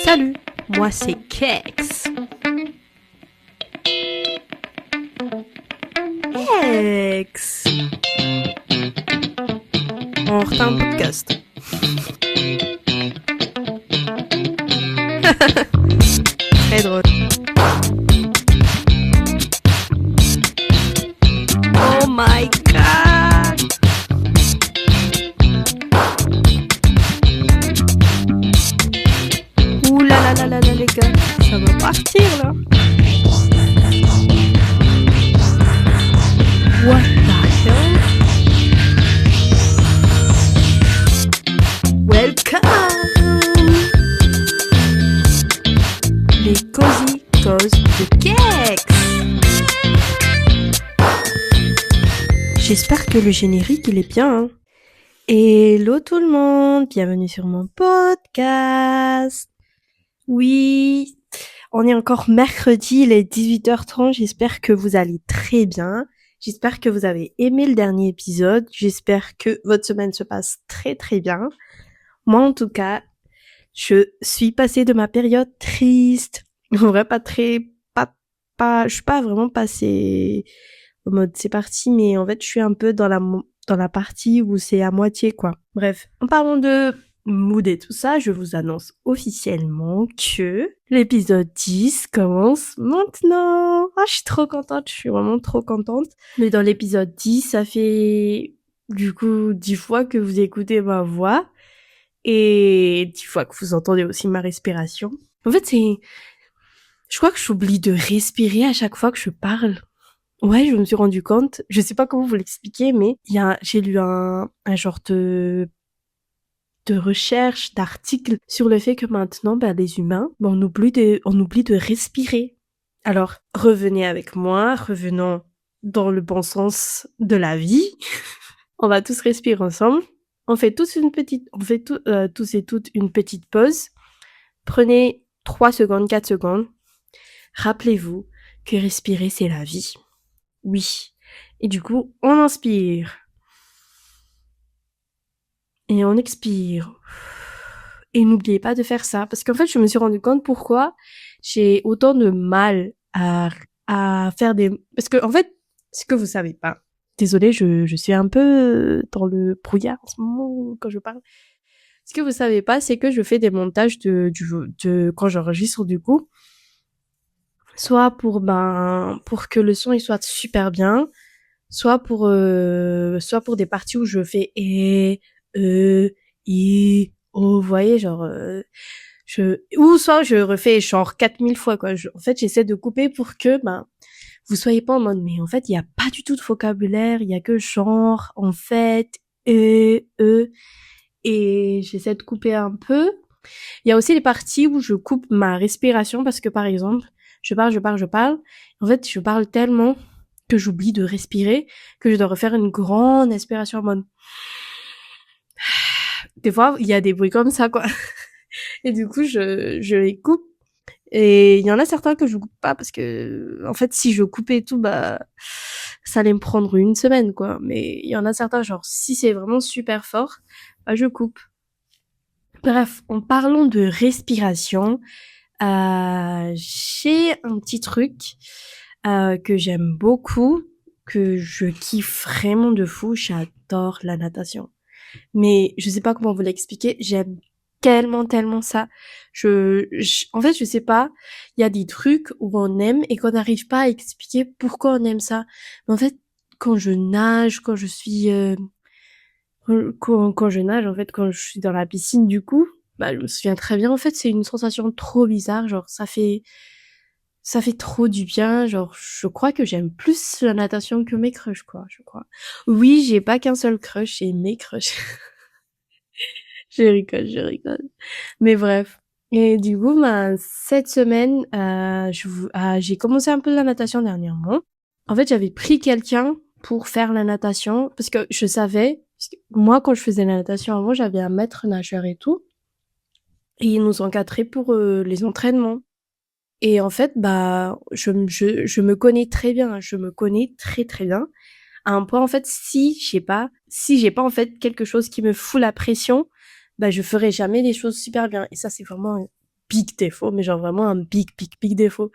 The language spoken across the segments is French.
Salut, moi c'est Kex. Kex. On refait un podcast. Très drôle. Oh my god. Ouh là là là là là les gars, ça va partir là. What the hell? Welcome. Les Cozy Causes de Kex. J'espère que le générique il est bien. Hein. Hello tout le monde, bienvenue sur mon podcast. Oui, on est encore mercredi, il est 18h30, j'espère que vous allez très bien. J'espère que vous avez aimé le dernier épisode, j'espère que votre semaine se passe très très bien. Moi en tout cas, je suis passée de ma période triste. En vrai, je suis pas vraiment passée en mode c'est parti, mais en fait, je suis un peu dans la partie où c'est à moitié, quoi. Bref, en parlant de mood et tout ça, je vous annonce officiellement que l'épisode 10 commence maintenant. Ah, je suis trop contente, je suis vraiment trop contente. Mais dans l'épisode 10, ça fait du coup 10 fois que vous écoutez ma voix et 10 fois que vous entendez aussi ma respiration. En fait, je crois que j'oublie de respirer à chaque fois que je parle. Ouais, je me suis rendu compte. Je sais pas comment vous l'expliquer, mais j'ai lu un genre de recherche, d'article sur le fait que maintenant, les humains, on oublie de respirer. Alors, revenez avec moi, revenons dans le bon sens de la vie. On va tous respirer ensemble. On fait tous et toutes une petite pause. Prenez 3 secondes, 4 secondes. Rappelez-vous que respirer, c'est la vie. Oui. Et du coup, on inspire. Et on expire. Et n'oubliez pas de faire ça. Parce qu'en fait, je me suis rendu compte pourquoi j'ai autant de mal à faire des... Parce que, en fait, ce que vous savez pas. Désolée, je suis un peu dans le brouillard en ce moment quand je parle. Ce que vous savez pas, c'est que je fais des montages de quand j'enregistre du coup. Soit pour que le son il soit super bien, soit pour des parties où je fais vous voyez genre ou soit je refais genre 4000 fois quoi. En fait, j'essaie de couper pour que vous soyez pas en mode mais en fait, il y a pas du tout de vocabulaire, il y a que genre en fait et j'essaie de couper un peu. Il y a aussi les parties où je coupe ma respiration parce que par exemple, je parle. En fait, je parle tellement que j'oublie de respirer, que je dois refaire une grande expiration en mode... Des fois, il y a des bruits comme ça, quoi. Et du coup, je les coupe. Et il y en a certains que je coupe pas parce que, en fait, si je coupais tout, ça allait me prendre une semaine, quoi. Mais il y en a certains, genre, si c'est vraiment super fort, je coupe. Bref, en parlant de respiration, j'ai un petit truc que j'aime beaucoup, que je kiffe vraiment de fou. J'adore la natation. Mais je sais pas comment vous l'expliquer. J'aime tellement ça. En fait, je sais pas. Il y a des trucs où on aime et qu'on n'arrive pas à expliquer pourquoi on aime ça. Mais en fait, quand je nage, quand je suis quand je nage, en fait, quand je suis dans la piscine, du coup, je me souviens très bien. En fait, c'est une sensation trop bizarre. Genre, ça fait trop du bien. Genre, je crois que j'aime plus la natation que mes crushs, quoi, je crois. Oui, j'ai pas qu'un seul crush, j'ai mes crushs. Je rigole. Mais bref. Et du coup, cette semaine, j'ai commencé un peu la natation dernièrement. En fait, j'avais pris quelqu'un pour faire la natation parce que je savais, parce que moi, quand je faisais la natation avant, j'avais un maître nageur et tout. Et il nous encadrait pour les entraînements. Et en fait, je me connais très bien. Je me connais très très bien. À un point, en fait, si j'ai pas en fait quelque chose qui me fout la pression, je ferai jamais les choses super bien. Et ça, c'est vraiment big défaut, mais genre vraiment un big, big, big défaut.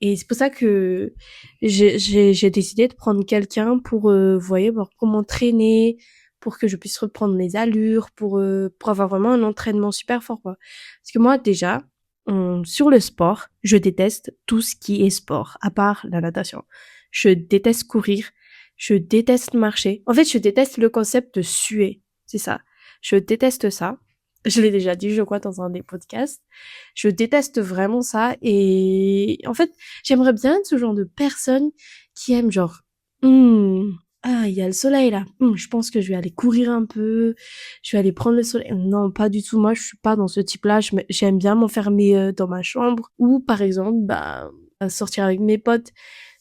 Et c'est pour ça que j'ai décidé de prendre quelqu'un pour, vous voyez, voir comment m'entraîner, pour que je puisse reprendre mes allures, pour avoir vraiment un entraînement super fort, quoi. Parce que moi, déjà, sur le sport, je déteste tout ce qui est sport, à part la natation. Je déteste courir, je déteste marcher. En fait, je déteste le concept de suer. C'est ça. Je déteste ça. Je l'ai déjà dit, je crois, dans un des podcasts. Je déteste vraiment ça. Et en fait, j'aimerais bien être ce genre de personne qui aime genre, ah, il y a le soleil là. Je pense que je vais aller courir un peu. Je vais aller prendre le soleil. Non, pas du tout. Moi, je suis pas dans ce type-là. J'aime bien m'enfermer dans ma chambre ou, par exemple, bah, sortir avec mes potes.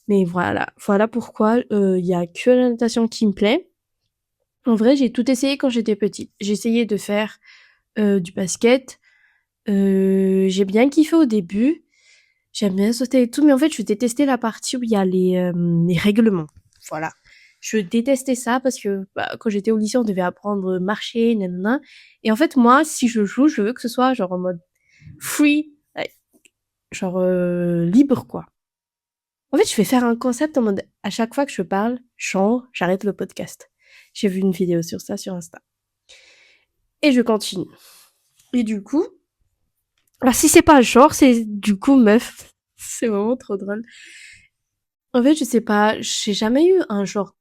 Mais voilà pourquoi il y a que la natation qui me plaît. En vrai, j'ai tout essayé quand j'étais petite. J'ai essayé de faire du basket. J'ai bien kiffé au début. J'aime bien sauter et tout, mais en fait, je détestais la partie où il y a les règlements. Voilà. Je détestais ça parce que bah, quand j'étais au lycée, on devait apprendre marcher, nanana. Et en fait, moi, si je joue, je veux que ce soit genre en mode free, genre libre, quoi. En fait, je vais faire un concept en mode à chaque fois que je parle, j'arrête le podcast. J'ai vu une vidéo sur ça sur Insta. Et je continue. Et du coup, alors si c'est pas un genre, c'est du coup meuf. C'est vraiment trop drôle. En fait, je sais pas, j'ai jamais eu une genre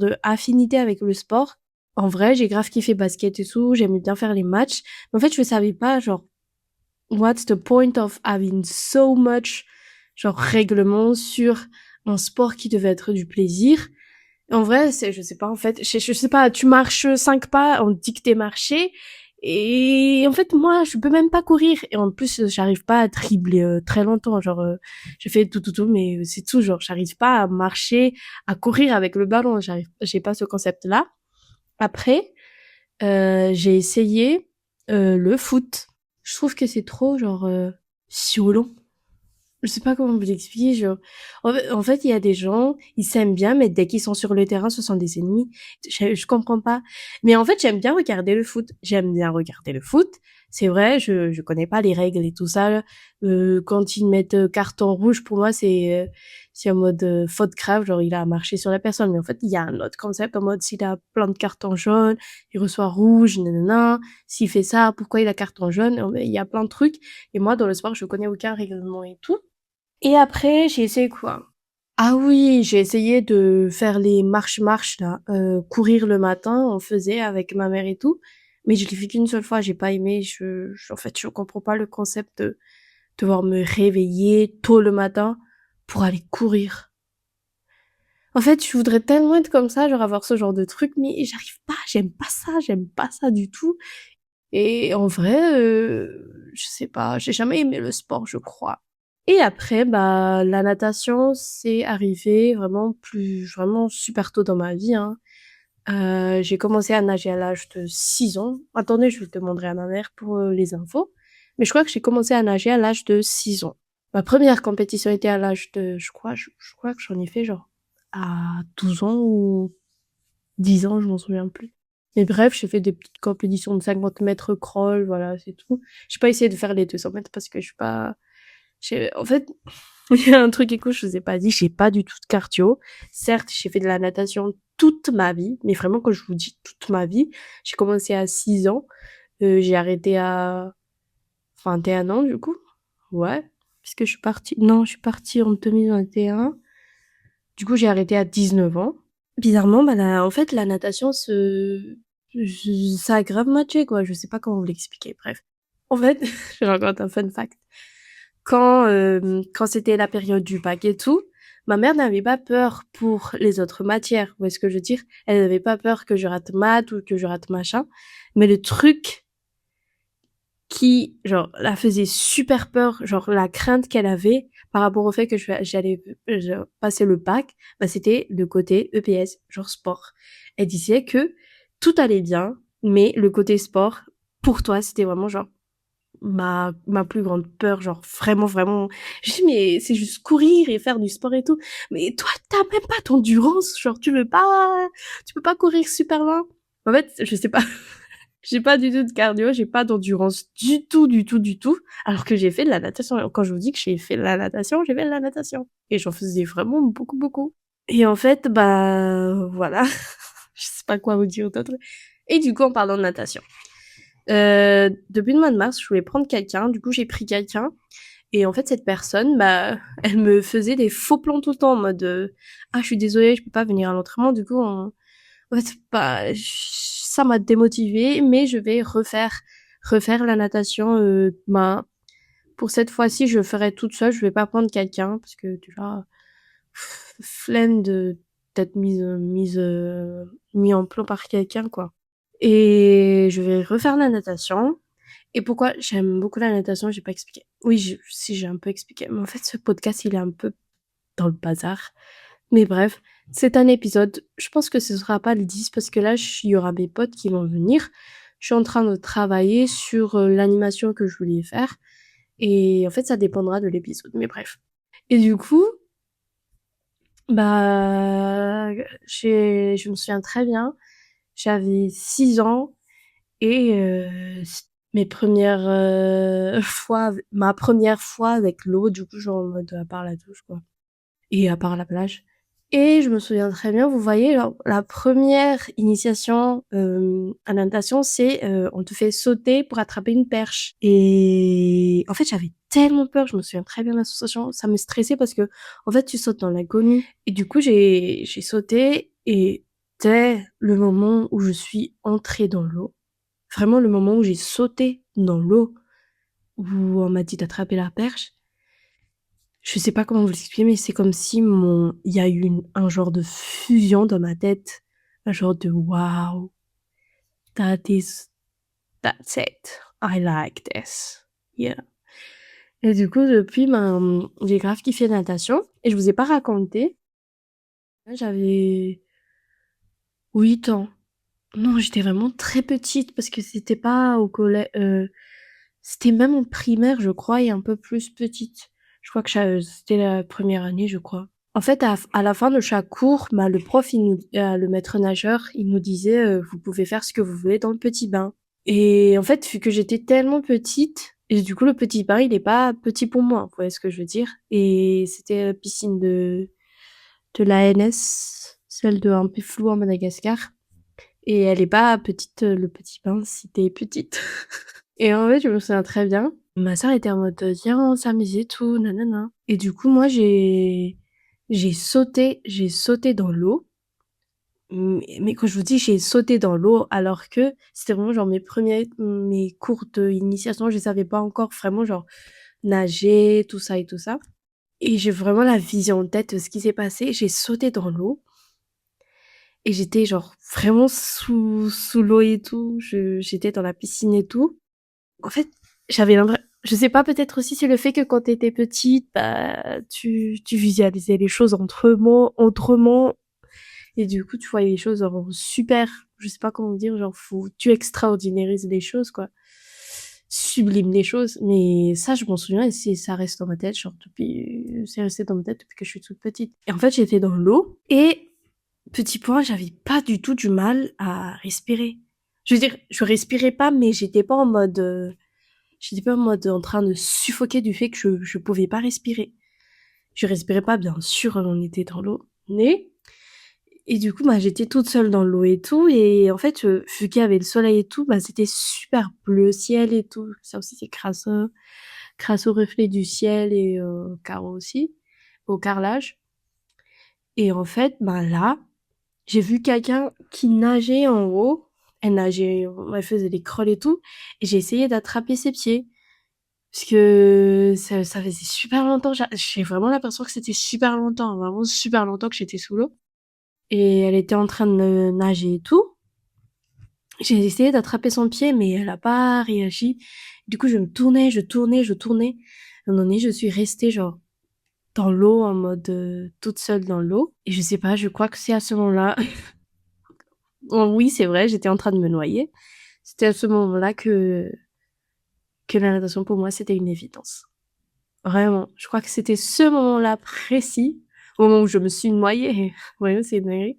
de affinité avec le sport. En vrai, j'ai grave kiffé basket et tout, j'aimais bien faire les matchs. Mais en fait, je savais pas, genre, what's the point of having so much, genre, règlement sur un sport qui devait être du plaisir. En vrai, je sais pas, en fait, je sais pas, tu marches 5 pas, on te dit que t'es marché, et en fait, moi, je peux même pas courir, et en plus, j'arrive pas à dribbler très longtemps, genre, je fais tout, mais c'est tout, genre, j'arrive pas à marcher, à courir avec le ballon, j'ai pas ce concept-là. Après, j'ai essayé le foot. Je trouve que c'est trop, genre, violent. Je sais pas comment vous expliquer, genre. En fait, il y a des gens, ils s'aiment bien, mais dès qu'ils sont sur le terrain, ce sont des ennemis. Je comprends pas. Mais en fait, j'aime bien regarder le foot. J'aime bien regarder le foot. C'est vrai, je connais pas les règles et tout ça. Quand ils mettent carton rouge, pour moi, c'est en mode faute grave, genre il a marché sur la personne. Mais en fait, il y a un autre concept en mode s'il a plein de cartons jaunes, il reçoit rouge, nanana. S'il fait ça, pourquoi il a carton jaune? Il y a plein de trucs. Et moi, dans le sport, je connais aucun règlement et tout. Et après, j'ai essayé quoi? Ah oui, j'ai essayé de faire les marches là, courir le matin, on faisait avec ma mère et tout, mais je l'ai fait qu'une seule fois, j'ai pas aimé, en fait, je comprends pas le concept de devoir me réveiller tôt le matin pour aller courir. En fait, je voudrais tellement être comme ça, genre avoir ce genre de truc, mais j'arrive pas, j'aime pas ça du tout. Et en vrai, je sais pas, j'ai jamais aimé le sport, je crois. Et après, bah, la natation, c'est arrivé vraiment super tôt dans ma vie, hein. J'ai commencé à nager à l'âge de 6 ans. Attendez, je demanderai à ma mère pour les infos. Mais je crois que j'ai commencé à nager à l'âge de 6 ans. Ma première compétition était à l'âge de, je crois que j'en ai fait genre à 12 ans ou 10 ans, je m'en souviens plus. Mais bref, j'ai fait des petites compétitions de 50 mètres crawl, voilà, c'est tout. J'ai pas essayé de faire les 200 mètres parce que je suis pas, en fait, il y a un truc éco, je vous ai pas dit, j'ai pas du tout de cardio. Certes, j'ai fait de la natation toute ma vie, mais vraiment, quand je vous dis toute ma vie, j'ai commencé à 6 ans, j'ai arrêté à 21 ans, du coup. Ouais. Puisque je suis partie en 2021. Du coup, j'ai arrêté à 19 ans. Bizarrement, bah, en fait, la natation, ça a grave matché, quoi. Je sais pas comment vous l'expliquer. Bref. En fait, je raconte un fun fact. Quand c'était la période du bac et tout, ma mère n'avait pas peur pour les autres matières. Vous voyez ce que je veux dire? Elle n'avait pas peur que je rate maths ou que je rate machin. Mais le truc qui, genre, la faisait super peur, genre, la crainte qu'elle avait par rapport au fait que j'allais passer le bac, bah, c'était le côté EPS, genre sport. Elle disait que tout allait bien, mais le côté sport, pour toi, c'était vraiment genre ma plus grande peur, genre vraiment. Je dis, mais c'est juste courir et faire du sport et tout. Mais toi, t'as même pas d'endurance, genre tu peux pas courir super loin. En fait, je sais pas. J'ai pas du tout de cardio, j'ai pas d'endurance du tout, du tout, du tout, alors que j'ai fait de la natation. Quand je vous dis que j'ai fait de la natation, j'ai fait de la natation et j'en faisais vraiment beaucoup, beaucoup et en fait, voilà, je sais pas quoi vous dire d'autre et du coup, en parlant de natation, depuis le mois de mars, je voulais prendre quelqu'un, du coup, j'ai pris quelqu'un et en fait, cette personne, elle me faisait des faux plans tout le temps en mode, «Ah, je suis désolée, je peux pas venir à l'entraînement». Du coup, en fait, ça m'a démotivée, mais je vais refaire la natation. Pour cette fois-ci, je le ferai toute seule. Je vais pas prendre quelqu'un parce que déjà, flemme de d'être mis en plan par quelqu'un, quoi. Et je vais refaire la natation. Et pourquoi j'aime beaucoup la natation, j'ai pas expliqué. Oui, si j'ai un peu expliqué, mais en fait, ce podcast, il est un peu dans le bazar. Mais bref, c'est un épisode. Je pense que ce sera pas le 10 parce que là, il y aura mes potes qui vont venir. Je suis en train de travailler sur l'animation que je voulais faire. Et en fait, ça dépendra de l'épisode. Mais bref. Et du coup, bah, je me souviens très bien. J'avais 6 ans et ma première fois avec l'eau, du coup, genre en mode à part la douche, quoi. Et à part la plage. Et je me souviens très bien, vous voyez, la première initiation à la natation, c'est on te fait sauter pour attraper une perche. Et en fait, j'avais tellement peur, je me souviens très bien de l'association, ça me stressait parce que en fait, tu sautes dans l'inconnu. Et du coup, j'ai sauté et dès le moment où je suis entrée dans l'eau, vraiment le moment où j'ai sauté dans l'eau, où on m'a dit d'attraper la perche, je sais pas comment vous l'expliquer, mais c'est comme si il y a eu un genre de fusion dans ma tête, un genre de waouh, that is, that's it, I like this, yeah. Et du coup, depuis, j'ai grave kiffé la natation et je vous ai pas raconté, j'avais 8 ans. Non, j'étais vraiment très petite parce que c'était pas au collège, c'était même en primaire, je crois, et un peu plus petite. Je crois que c'était la première année, je crois. En fait, à la fin de chaque cours, le prof, le maître nageur, il nous disait, vous pouvez faire ce que vous voulez dans le petit bain. Et en fait, vu que j'étais tellement petite, et du coup, le petit bain, il est pas petit pour moi, vous voyez ce que je veux dire. Et c'était la piscine de l'ANS, celle de un peu flou en Madagascar. Et elle est pas petite, le petit bain, si t'es petite. Et en fait, je me souviens très bien. Ma sœur était en mode, viens, on s'amuse et tout, nanana. Et du coup, moi, j'ai sauté dans l'eau. Mais quand je vous dis j'ai sauté dans l'eau, alors que c'était vraiment genre mes cours d'initiation, je savais pas encore vraiment genre nager, tout ça et tout ça. Et j'ai vraiment la vision en tête de ce qui s'est passé. J'ai sauté dans l'eau et j'étais genre vraiment sous l'eau et tout. J'étais dans la piscine et tout. En fait, j'avais l'impression, je sais pas, peut-être aussi c'est le fait que quand t'étais petite, tu visualisais les choses autrement, et du coup, tu voyais les choses genre super, je sais pas comment dire, genre tu extraordinarises les choses, quoi. Sublime les choses, mais ça, je m'en souviens et ça reste dans ma tête, c'est resté dans ma tête depuis que je suis toute petite. Et en fait, j'étais dans l'eau et, petit point, j'avais pas du tout du mal à respirer. Je veux dire, je respirais pas, mais j'étais pas en mode en train de suffoquer du fait que je pouvais pas respirer. Je respirais pas, bien sûr, on était dans l'eau, mais, et du coup, j'étais toute seule dans l'eau et tout, et en fait, vu qu'il y avait le soleil et tout, c'était super bleu ciel et tout. Ça aussi, c'est grâce au reflet du ciel et au carreau aussi, au carrelage. Et en fait, là, j'ai vu quelqu'un qui nageait en haut. Elle nageait, elle faisait des crawls et tout, et j'ai essayé d'attraper ses pieds. Parce que ça faisait super longtemps, j'ai vraiment l'impression que c'était super longtemps, vraiment super longtemps que j'étais sous l'eau. Et elle était en train de nager et tout. J'ai essayé d'attraper son pied, mais elle a pas réagi. Du coup, je me tournais, je tournais, je tournais. À un moment donné, je suis restée genre dans l'eau en mode toute seule dans l'eau. Et je sais pas, je crois que c'est à ce moment-là. Oh, oui, c'est vrai, j'étais en train de me noyer. C'était à ce moment-là que la natation pour moi c'était une évidence. Vraiment, je crois que c'était ce moment-là précis, au moment où je me suis noyée, ouais, c'est une dinguerie,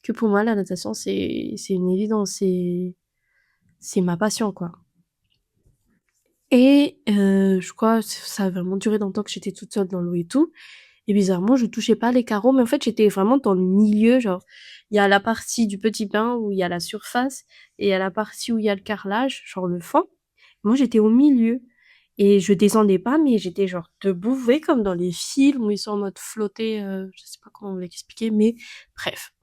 que pour moi la natation c'est une évidence. c'est ma passion, quoi. Et je crois ça a vraiment duré dans le temps que j'étais toute seule dans l'eau et tout et bizarrement, je touchais pas les carreaux, mais en fait, j'étais vraiment dans le milieu, genre, il y a la partie du petit bain où il y a la surface et il y a la partie où il y a le carrelage, genre le fond. Moi, j'étais au milieu et je descendais pas, mais j'étais genre debout, vous voyez comme dans les films où ils sont en mode flotter, je sais pas comment vous l'expliquer, mais bref.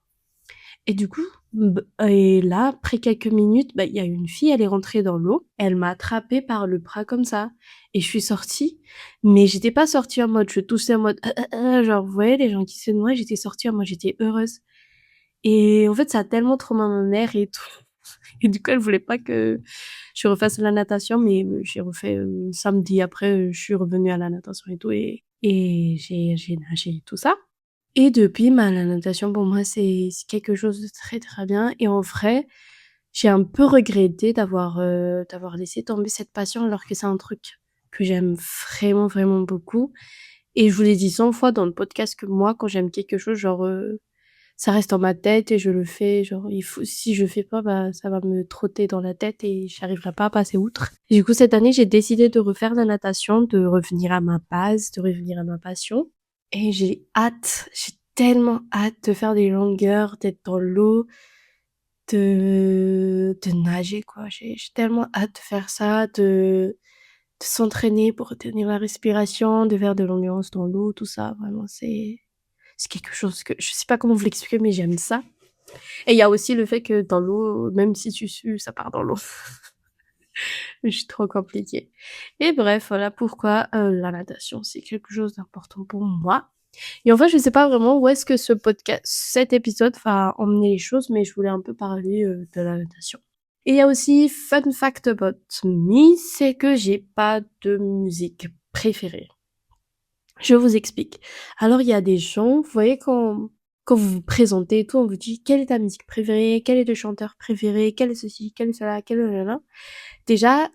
Et du coup, et là, après quelques minutes, il y a une fille, elle est rentrée dans l'eau, elle m'a attrapée par le bras comme ça, et je suis sortie, mais j'étais pas sortie en mode, je toussais en mode, genre, vous voyez, les gens qui se noient, j'étais sortie en mode, j'étais heureuse. Et en fait, ça a tellement traumatisé ma mère et tout. Et du coup, elle voulait pas que je refasse la natation, mais j'ai refait samedi après, je suis revenue à la natation et tout, et j'ai nagé et tout ça. Et depuis, la natation pour moi, c'est quelque chose de très, très bien et en vrai, j'ai un peu regretté d'avoir laissé tomber cette passion alors que c'est un truc que j'aime vraiment, vraiment beaucoup et je vous l'ai dit 100 fois dans le podcast que moi, quand j'aime quelque chose, genre, ça reste dans ma tête et je le fais, genre, il faut si je fais pas, ça va me trotter dans la tête et j'arriverai pas à passer outre. Et du coup, cette année, j'ai décidé de refaire la natation, de revenir à ma base, de revenir à ma passion. Et j'ai tellement hâte de faire des longueurs, d'être dans l'eau, de nager quoi. J'ai tellement hâte de faire ça, de s'entraîner pour retenir la respiration, de faire de l'endurance dans l'eau, tout ça. Vraiment, c'est quelque chose que je sais pas comment vous l'expliquer, mais j'aime ça. Et il y a aussi le fait que dans l'eau, même si tu sues, ça part dans l'eau. Je suis trop compliquée. Et bref, voilà pourquoi la natation, c'est quelque chose d'important pour moi. Et en fait, je sais pas vraiment où est-ce que cet épisode va emmener les choses, mais je voulais un peu parler de la natation. Et il y a aussi fun fact about me, c'est que j'ai pas de musique préférée. Je vous explique. Alors il y a des gens, vous voyez quand vous vous présentez et tout, on vous dit quelle est ta musique préférée, quel est ton chanteur préféré, quel est ceci, quel est cela, quel est là. Déjà,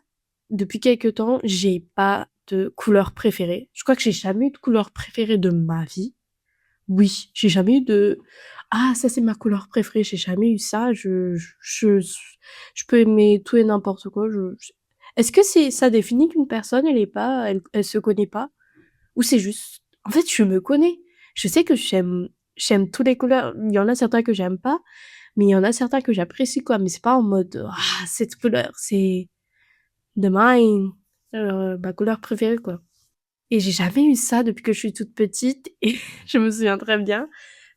depuis quelque temps, j'ai pas de couleur préférée. Je crois que j'ai jamais eu de couleur préférée de ma vie. Oui, j'ai jamais eu de «Ah ça c'est ma couleur préférée», j'ai jamais eu ça. Je peux aimer tout et n'importe quoi, je est-ce que ça définit qu'une personne elle se connaît pas? Ou c'est juste en fait je me connais. Je sais que j'aime toutes les couleurs. Il y en a certains que j'aime pas, mais il y en a certains que j'apprécie quoi, mais c'est pas en mode: «Ah cette couleur c'est de mine, ma couleur préférée quoi». Et j'ai jamais eu ça depuis que je suis toute petite et je me souviens très bien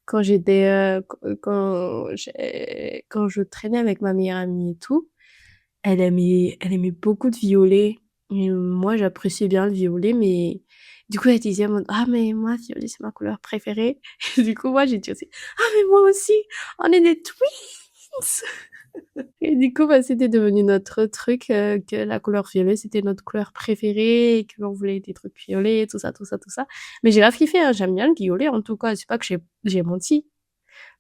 quand j'étais, quand je traînais avec ma meilleure amie et tout, elle aimait beaucoup de violet et moi j'appréciais bien le violet mais du coup elle disait en mode: «Ah mais moi violet c'est ma couleur préférée» et du coup moi j'ai dit aussi: «Ah mais moi aussi, on est des twins!» Et du coup, c'était devenu notre truc, que la couleur violet, c'était notre couleur préférée et qu'on voulait des trucs violets, tout ça, tout ça, tout ça. Mais j'ai grave kiffé, hein, j'aime bien le violet en tout cas, c'est pas que j'ai menti,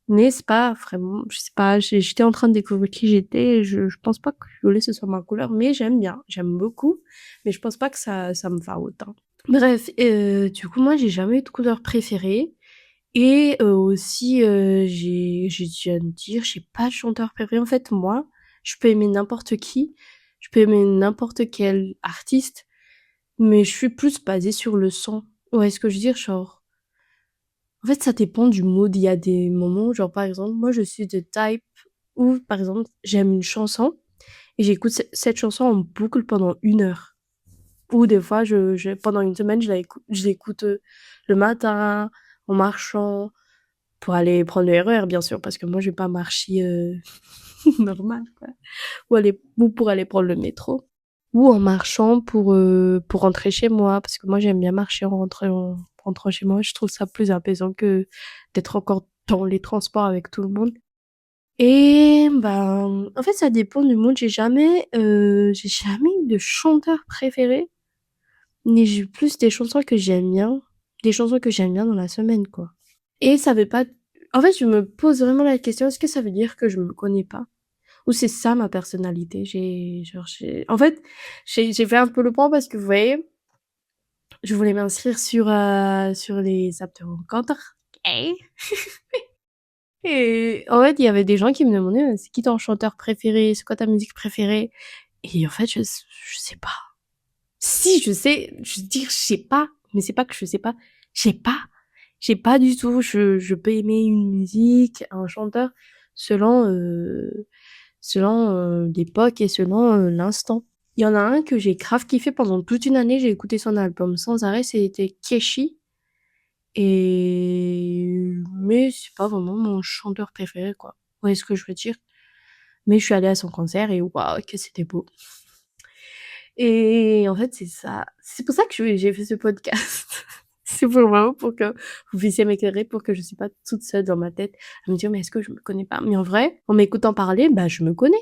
mais c'est pas vraiment je sais pas, j'étais en train de découvrir qui j'étais et je pense pas que le violet ce soit ma couleur, mais j'aime bien, j'aime beaucoup, mais je pense pas que ça me va autant. Bref, du coup, moi, j'ai jamais eu de couleur préférée et aussi, j'ai dû à me dire, j'ai pas de chanteur préféré. En fait, moi, je peux aimer n'importe qui, je peux aimer n'importe quel artiste, mais je suis plus basée sur le son. Vous voyez ce que je veux dire? Genre, en fait, ça dépend du mood. Il y a des moments, genre, par exemple, moi, je suis de type où, par exemple, j'aime une chanson et j'écoute cette chanson en boucle pendant 1 heure. Ou des fois, pendant une semaine, je l'écoute, le matin, en marchant, pour aller prendre le RER bien sûr, parce que moi je vais pas marcher normal quoi. Ou pour aller prendre le métro. Ou en marchant pour rentrer chez moi, parce que moi j'aime bien marcher en rentrant chez moi. Je trouve ça plus apaisant que d'être encore dans les transports avec tout le monde. Et ben, en fait ça dépend du mood. J'ai jamais eu de chanteur préféré, mais j'ai plus des chansons que j'aime bien, des chansons que j'aime bien dans la semaine quoi. Et ça veut pas en fait, je me pose vraiment la question, est-ce que ça veut dire que je me connais pas? Ou c'est ça ma personnalité? En fait, j'ai fait un peu le point parce que vous voyez, je voulais m'inscrire sur les apps de rencontres. OK. Et en fait, il y avait des gens qui me demandaient: «C'est qui ton chanteur préféré? C'est quoi ta musique préférée?» Et en fait, je sais pas. Si, je sais, je veux dire, je sais pas, mais c'est pas que je sais pas. J'ai pas. J'ai pas du tout. Je peux aimer une musique, un chanteur, selon, l'époque et selon, l'instant. Il y en a un que j'ai grave kiffé pendant toute une année, j'ai écouté son album sans arrêt, c'était Keshi. Mais c'est pas vraiment mon chanteur préféré, quoi. Vous voyez ce que je veux dire? Mais je suis allée à son concert et waouh, que c'était beau. Et en fait, c'est ça. C'est pour ça que j'ai fait ce podcast. C'est pour vraiment pour que vous puissiez m'éclairer, pour que je suis pas toute seule dans ma tête à me dire: «Mais est-ce que je me connais pas?» Mais en vrai, en m'écoutant parler, bah, je me connais.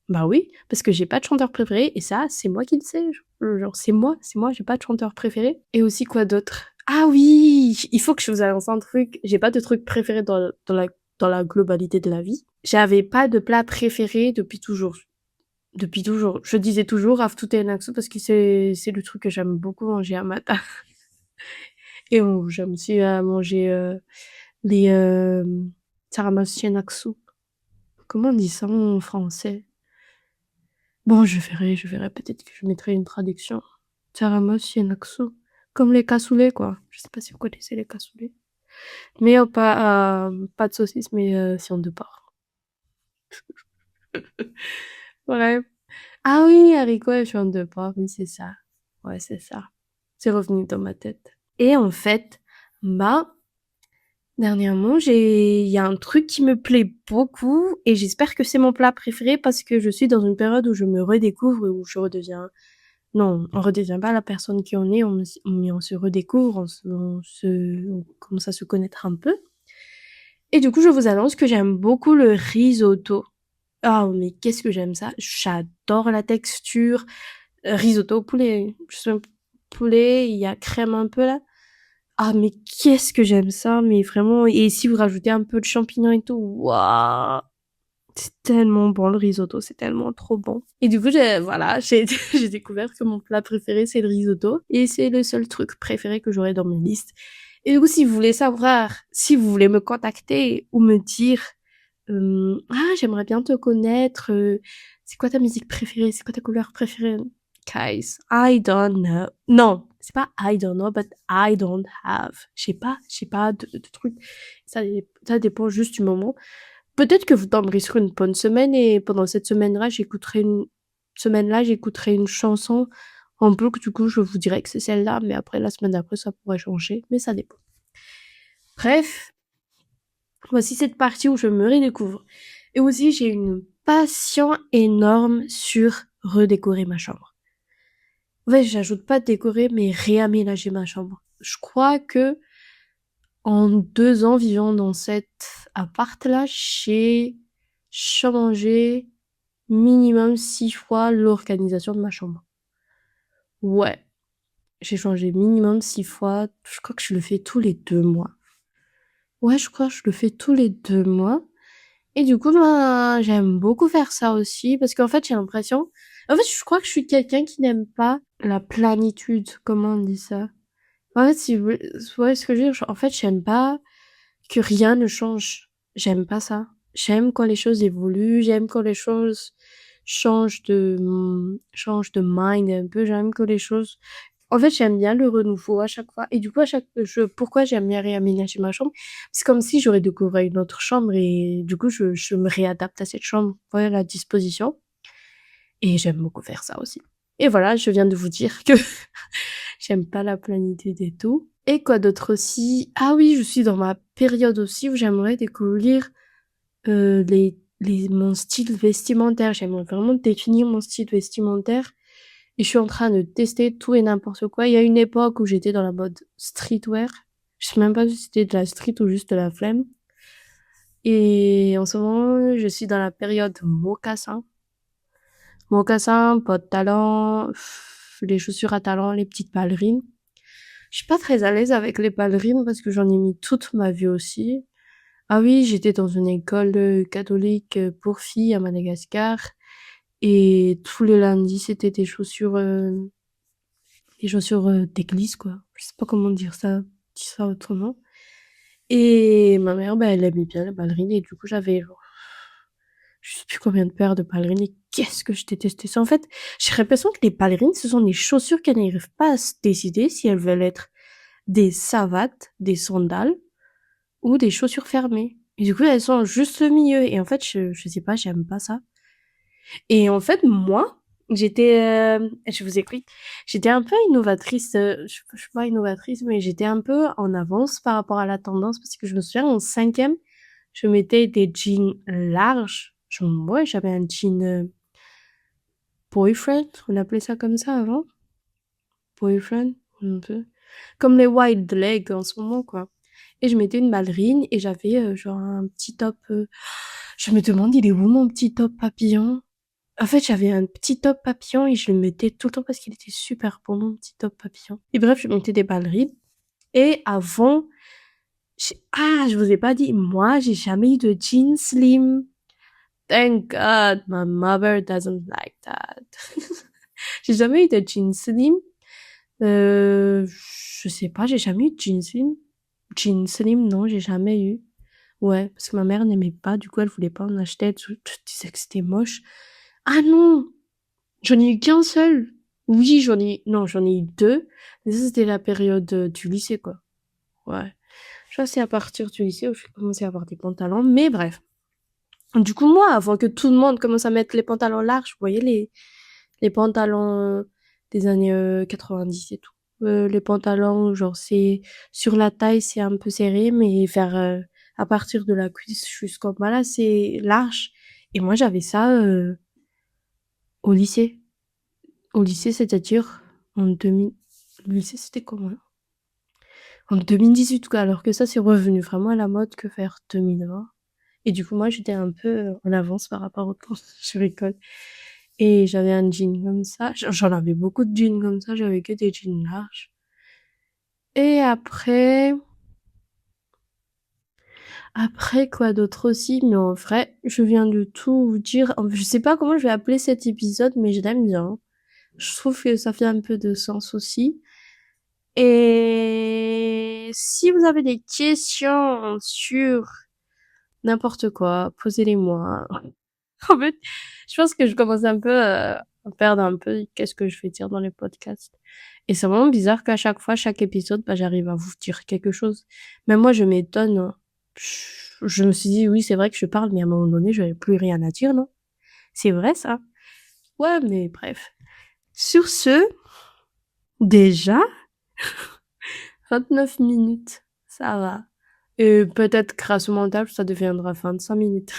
Bah oui, parce que j'ai pas de chanteur préféré et ça, c'est moi qui le sais. Genre, c'est moi, j'ai pas de chanteur préféré. Et aussi quoi d'autre? Ah oui! Il faut que je vous annonce un truc. J'ai pas de truc préféré dans la globalité de la vie. J'avais pas de plat préféré depuis toujours. Depuis toujours. Je disais toujours Aftutenaksu parce que c'est le truc que j'aime beaucoup manger à matin. Et j'aime aussi manger les Taramashienaksu. Comment on dit ça en français? Bon, je verrai, peut-être que je mettrai une traduction. Taramashienaksu. Comme les cassoulets, quoi. Je sais pas si vous connaissez les cassoulets. Mais pas de saucisse, mais viande de porc. Ouais. Ah oui, haricots et viande de porc, oui, c'est ça. Ouais, c'est ça. C'est revenu dans ma tête. Et en fait, bah, dernièrement, il y a un truc qui me plaît beaucoup et j'espère que c'est mon plat préféré parce que je suis dans une période où je me redécouvre et où je redeviens, non, on redevient pas la personne qui on est, mais on se redécouvre, on commence à se connaître un peu. Et du coup, je vous annonce que j'aime beaucoup le risotto. Ah, mais qu'est-ce que j'aime ça? J'adore la texture. Risotto au poulet. Je suis un poulet, il y a crème un peu là. Ah, mais qu'est-ce que j'aime ça, mais vraiment. Et si vous rajoutez un peu de champignons et tout, waouh! C'est tellement bon le risotto, c'est tellement trop bon. Et du coup, j'ai découvert que mon plat préféré c'est le risotto et c'est le seul truc préféré que j'aurai dans mes listes. Et du coup, si vous voulez savoir, si vous voulez me contacter ou me dire, ah, j'aimerais bien te connaître, c'est quoi ta musique préférée, c'est quoi ta couleur préférée? Guys, I don't know. Non, c'est pas I don't know, but I don't have. J'ai pas de truc. Ça dépend juste du moment. Peut-être que vous tomberez sur une bonne semaine et pendant cette semaine-là, j'écouterai une chanson en boucle. Du coup, je vous dirai que c'est celle-là, mais après, la semaine d'après, ça pourrait changer, mais ça dépend. Bref, voici cette partie où je me redécouvre. Et aussi, j'ai une passion énorme sur redécorer ma chambre. En fait, j'ajoute pas décorer, mais réaménager ma chambre. Je crois que en 2 ans vivant dans cet appart-là, j'ai changé minimum 6 fois l'organisation de ma chambre. Ouais, j'ai changé minimum 6 fois. Je crois que je le fais tous les 2 mois. Ouais, je crois que je le fais tous les 2 mois. Et du coup, ben, j'aime beaucoup faire ça aussi parce qu'en fait, j'ai l'impression... En fait, je crois que je suis quelqu'un qui n'aime pas la planitude. Comment on dit ça? En fait, si vous voyez ce que je veux dire, en fait, j'aime pas que rien ne change. J'aime pas ça. J'aime quand les choses évoluent, j'aime quand les choses changent de mind un peu, j'aime que les choses... En fait, j'aime bien le renouveau à chaque fois. Et du coup, pourquoi j'aime bien réaménager ma chambre? C'est comme si j'aurais découvert une autre chambre et du coup, je me réadapte à cette chambre. Voilà la disposition. Et j'aime beaucoup faire ça aussi. Et voilà, je viens de vous dire que j'aime pas la plénitude et tout. Et quoi d'autre aussi? Ah oui, je suis dans ma période aussi où j'aimerais découvrir mon style vestimentaire. J'aimerais vraiment définir mon style vestimentaire. Et je suis en train de tester tout et n'importe quoi. Il y a une époque où j'étais dans la mode streetwear. Je sais même pas si c'était de la street ou juste de la flemme. Et en ce moment, je suis dans la période mocassin. Mocassin, pas de talent, les chaussures à talons, les petites ballerines. Je suis pas très à l'aise avec les ballerines parce que j'en ai mis toute ma vie aussi. Ah oui, j'étais dans une école catholique pour filles à Madagascar et tous les lundis c'était des chaussures d'église quoi. Je sais pas comment dire ça autrement. Et ma mère, elle aimait bien les ballerines et du coup, j'avais genre, je sais plus combien de paires de ballerines et qu'est-ce que je détestais ça. En fait, j'ai l'impression que les ballerines, ce sont des chaussures qu'elles n'arrivent pas à se décider si elles veulent être des savates, des sandales ou des chaussures fermées. Et du coup, elles sont juste le milieu. Et en fait, je sais pas, j'aime pas ça. Et en fait, moi, je vous explique, j'étais un peu innovatrice, je suis pas innovatrice, mais j'étais un peu en avance par rapport à la tendance parce que je me souviens en cinquième, je mettais des jeans larges. Ouais, j'avais un jean boyfriend, on appelait ça comme ça avant, boyfriend, un peu. Comme les wide legs en ce moment, quoi. Et je mettais une ballerine et j'avais genre un petit top. Je me demande, il est où mon petit top papillon? En fait, j'avais un petit top papillon et je le mettais tout le temps parce qu'il était super beau, mon petit top papillon. Et bref, je mettais des ballerines. Et avant, je vous ai pas dit, moi, j'ai jamais eu de jeans slim. Thank God, my mother doesn't like that. J'ai jamais eu de jeans slim. Je sais pas, j'ai jamais eu de jeans slim. Jeans slim, non, j'ai jamais eu. Ouais, parce que ma mère n'aimait pas, du coup, elle voulait pas en acheter. Elle disait que c'était moche. Ah non! J'en ai eu qu'un seul. Oui, j'en ai eu deux. Mais ça, c'était la période du lycée, quoi. Ouais. Je crois que c'est à partir du lycée où j'ai commencé à avoir des pantalons. Mais bref. Du coup, moi, avant que tout le monde commence à mettre les pantalons larges, vous voyez les pantalons des années 90 et tout. Les pantalons, genre, c'est sur la taille, c'est un peu serré, mais vers à partir de la cuisse jusqu'en bas, là, c'est large. Et moi, j'avais ça au lycée. Au lycée, c'est-à-dire en 2000. Le lycée, c'était comment? En 2018, quoi. Alors que ça, c'est revenu vraiment à la mode que faire 2020. Et du coup, moi, j'étais un peu en avance par rapport au temps. Je rigole. Et j'avais un jean comme ça. J'en avais beaucoup de jeans comme ça. J'avais que des jeans larges. Et après quoi d'autre aussi? Mais en vrai, je viens de tout vous dire. Je sais pas comment je vais appeler cet épisode, mais je l'aime bien. Je trouve que ça fait un peu de sens aussi. Et si vous avez des questions sur n'importe quoi, posez-les-moi. En fait, je pense que je commence un peu à perdre un peu qu'est-ce que je vais dire dans les podcasts. Et c'est vraiment bizarre qu'à chaque fois, chaque épisode, j'arrive à vous dire quelque chose. Même moi, je m'étonne, hein. Je me suis dit, oui, c'est vrai que je parle, mais à un moment donné, je n'avais plus rien à dire, non? C'est vrai, ça? Ouais, mais bref. Sur ce, déjà, 29 minutes. Ça va. Et peut-être grâce au montage, ça deviendra 25 minutes.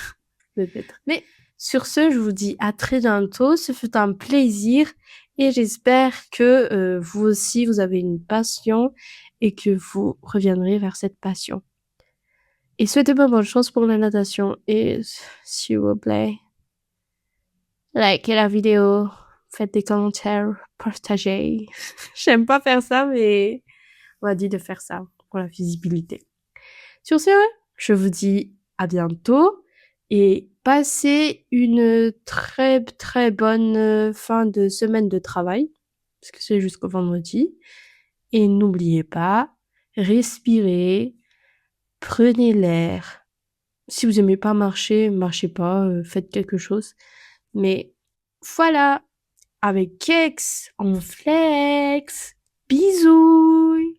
Peut-être. Mais sur ce, je vous dis à très bientôt. Ce fut un plaisir et j'espère que vous aussi, vous avez une passion et que vous reviendrez vers cette passion. Et souhaitez-moi bonne chance pour la natation et s'il vous plaît, likez la vidéo, faites des commentaires, partagez. J'aime pas faire ça, mais on m'a dit de faire ça pour la visibilité. Sur ce, je vous dis à bientôt et passez une très très bonne fin de semaine de travail, parce que c'est jusqu'au vendredi. Et n'oubliez pas, respirez, prenez l'air. Si vous aimez pas marcher, marchez pas, faites quelque chose. Mais voilà, avec Kex, on flex. Bisous!